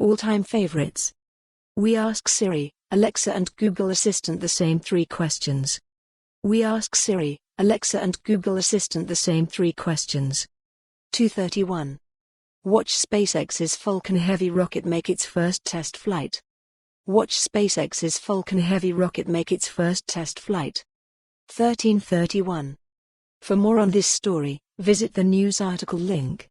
All-time favorites. We ask Siri, Alexa and Google Assistant the same 3 questions. We ask Siri, Alexa and Google Assistant the same 3 questions. 231. Watch SpaceX's Falcon Heavy rocket make its first test flight. Watch SpaceX's Falcon Heavy rocket make its first test flight. 1331. For more on this story, visit the news article link.